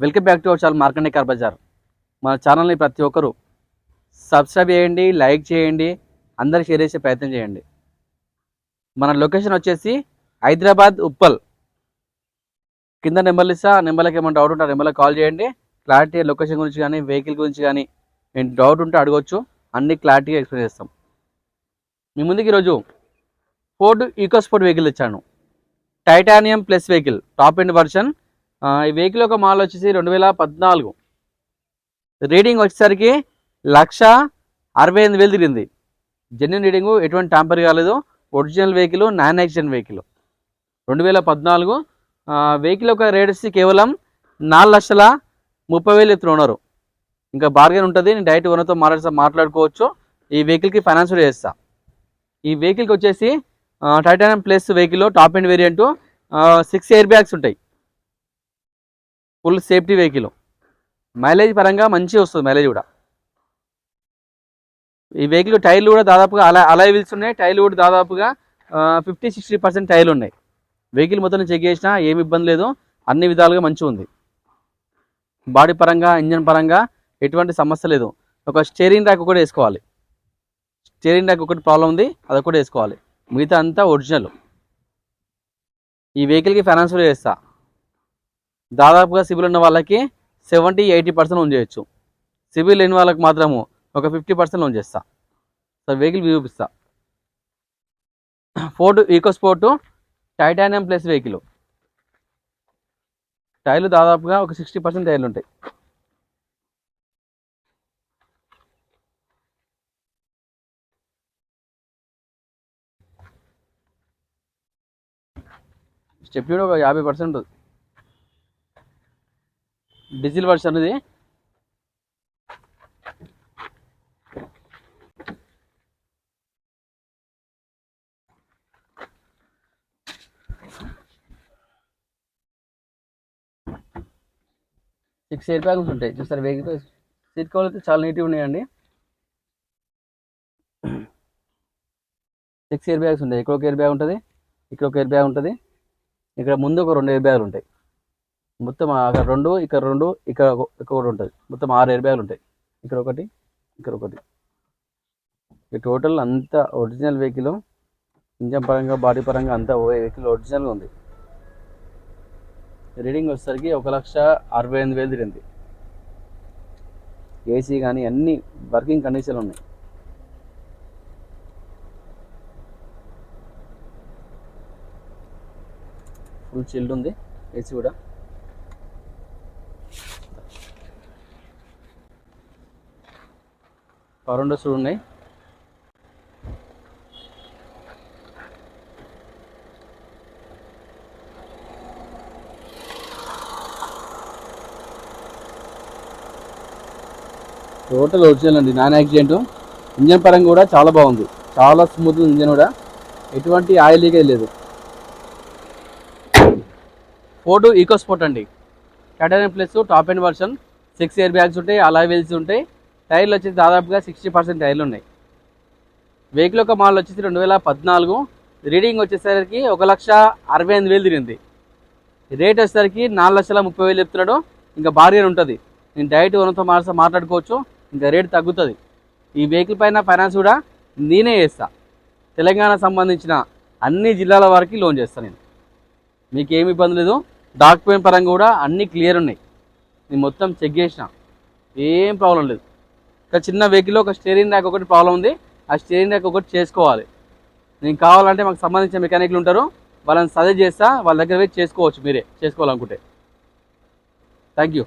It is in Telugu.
Welcome back to our channel Markande car bazaar. మన ఛానల్ని ప్రతి ఒక్కరు సబ్స్క్రైబ్ చేయండి, లైక్ చేయండి, అందరు షేర్ చేసే ప్రయత్నం చేయండి. మన లొకేషన్ వచ్చేసి హైదరాబాద్ ఉప్పల్. కింద నెంబర్లు ఇస్తా, నెంబర్లకి ఏమైనా డౌట్ ఉంటే ఆ నెంబర్కి కాల్ చేయండి. క్లారిటీ లొకేషన్ గురించి కానీ వెహికల్ గురించి కానీ నేను డౌట్ ఉంటే అడగవచ్చు, అన్ని క్లారిటీగా ఎక్స్ప్లెయిన్ చేస్తాం. మీ ముందుకు ఈరోజు ఫోర్డ్ ఈకోస్పోర్ట్ వెహికల్ ఇచ్చాను. Titanium plus vehicle, top end version. ఈ వెహికల్ యొక్క మోడల్ వచ్చేసి 2014. రీడింగ్ వచ్చేసరికి 1,68,000 తిరిగింది. జెన్యున్ రీడింగు, ఎటువంటి ట్యాంపర్ కాలేదు. Original vehicle, non accident vehicle. 2014 vehicle యొక్క రేట్ వచ్చి కేవలం 4,30,000 ఎత్తున్నారు. ఇంకా బార్గెన్ ఉంటుంది. నేను డైరెక్ట్ ఓనర్తో మాట్లాడుకోవచ్చు. ఈ వెహికల్కి ఫైనాన్స్ కూడా చేస్తా. ఈ వెహికల్కి వచ్చేసి titanium plus vehicle, top end variant, 6 air bags ఉంటాయి. Full safety vehicle. మైలేజ్ పరంగా మంచిగా వస్తుంది, మైలేజ్ కూడా. ఈ వెహికల్ టైర్లు కూడా దాదాపుగా అలాయ్ వీల్స్ ఉన్నాయి. టైర్లు కూడా దాదాపుగా 50-60% టైర్లు ఉన్నాయి. వెహికల్ మొత్తం చెక్ చేసినా ఏమి ఇబ్బంది లేదు, అన్ని విధాలుగా మంచిగా ఉంది. బాడీ పరంగా, ఇంజన్ పరంగా ఎటువంటి సమస్య లేదు. ఒక స్టీరింగ్ ర్యాక్ ఒకటి వేసుకోవాలి. స్టీరింగ్ ర్యాక్ ఒకటి ప్రాబ్లం ఉంది, అదొకటి వేసుకోవాలి. మిగతా అంతా ఒరిజినల్. ఈ వెహికల్కి ఫైనాన్స్ కూడా చేస్తా. దాదాపుగా సిబిల్ ఉన్న వాళ్ళకి 70-80% లోన్ చేయొచ్చు. సిబిల్ లేని వాళ్ళకి మాత్రము ఒక 50% లోన్ చేస్తా. సో వెహికల్ చూపిస్తా. Ford EcoSport titanium plus vehicle. టైర్లు దాదాపుగా ఒక 60% టైర్లు ఉంటాయి. స్టెప్ కూడా ఒక 50% ఉంటుంది. డీజిల్ వర్షన్ ఇది. సిక్స్ ఎయిర్ బ్యాగ్స్ ఉంటాయి. చూస్తారు వెహికల్ సీట్ కవర్లు అయితే చాలా నీట్గా ఉన్నాయండి. 6 ఎయిర్ బ్యాగ్స్ ఉంటాయి. ఇక్కడ ఒక ఎయిర్ బ్యాగ్ ఉంటుంది, ఇక్కడ ఒక ఎయిర్ బ్యాగ్ ఉంటుంది, ఇక్కడ ముందు ఒక 2 ఎయిర్ బ్యాగులు ఉంటాయి. మొత్తం అక్కడ 2, ఇక్కడ 2, ఇక్కడ ఒకటి ఉంటుంది. మొత్తం 6 ఎయిర్ బ్యాగులు ఉంటాయి. ఇక్కడ ఒకటి, ఇక్కడ ఒకటి. ఈ టోటల్ అంతా ఒరిజినల్ వెహికల్. ఇంజన్ పరంగా, బాడీ పరంగా అంతా వెహికల్ ఒరిజినల్గా ఉంది. రీడింగ్ వచ్చేసరికి 1,68,000 తిరిగింది. ఏసీ కానీ అన్ని వర్కింగ్ కండిషన్లు ఉన్నాయి. ఫుల్ చిల్డ్ ఉంది ఏసీ కూడా. పవర్ విండోస్ కూడా ఉన్నాయి. టోటల్ ఒరిజినల్ అండి, నాన్ యాక్సిడెంట్. ఇంజన్ పరంగా కూడా చాలా బాగుంది, చాలా స్మూత్ ఇంజన్ కూడా, ఎటువంటి ఆయిల్ లీకేజ్ లేదు. ఫోర్డ్ ఈకోస్పోర్ట్ అండి, titanium plus top end version. 6 air bags ఉంటాయి, అలాయ్ వీల్స్ ఉంటాయి. టైర్లు వచ్చేసి దాదాపుగా 60% టైర్లు ఉన్నాయి. వెహికల్ యొక్క మోడల్ వచ్చేసి 2014. రీడింగ్ వచ్చేసరికి 1,68,000 తిరిగింది. రేట్ వచ్చేసరికి 4,30,000 చెప్తున్నాడు. ఇంకా బార్గెన్ ఉంటుంది. నేను డైరెక్ట్ ఓనర్తో మాట్లాడుకోవచ్చు, ఇంకా రేట్ తగ్గుతుంది. ఈ వెహికల్ పైన ఫైనాన్స్ కూడా నేనే చేస్తా. తెలంగాణ సంబంధించిన అన్ని జిల్లాల వరకు లోన్ చేస్తాను నేను. మీకు ఏమి ఇబ్బంది లేదు. డాక్యుమెంట్ పరంగా కూడా అన్నీ క్లియర్ ఉన్నాయి. నేను మొత్తం చెక్ చేసిన, ఏం ప్రాబ్లం లేదు. ఒక చిన్న వెహికల్లో ఒక స్టీరింగ్ ర్యాక్ ఒకటి ప్రాబ్లం ఉంది. ఆ స్టీరింగ్ ర్యాక్ ఒకటి చేసుకోవాలి. నేను కావాలంటే మాకు సంబంధించిన మెకానిక్లు ఉంటారు, వాళ్ళని సజెస్ట్ చేస్తా. వాళ్ళ దగ్గర పోయి చేసుకోవచ్చు, మీరే చేసుకోవాలనుకుంటే. Thank you.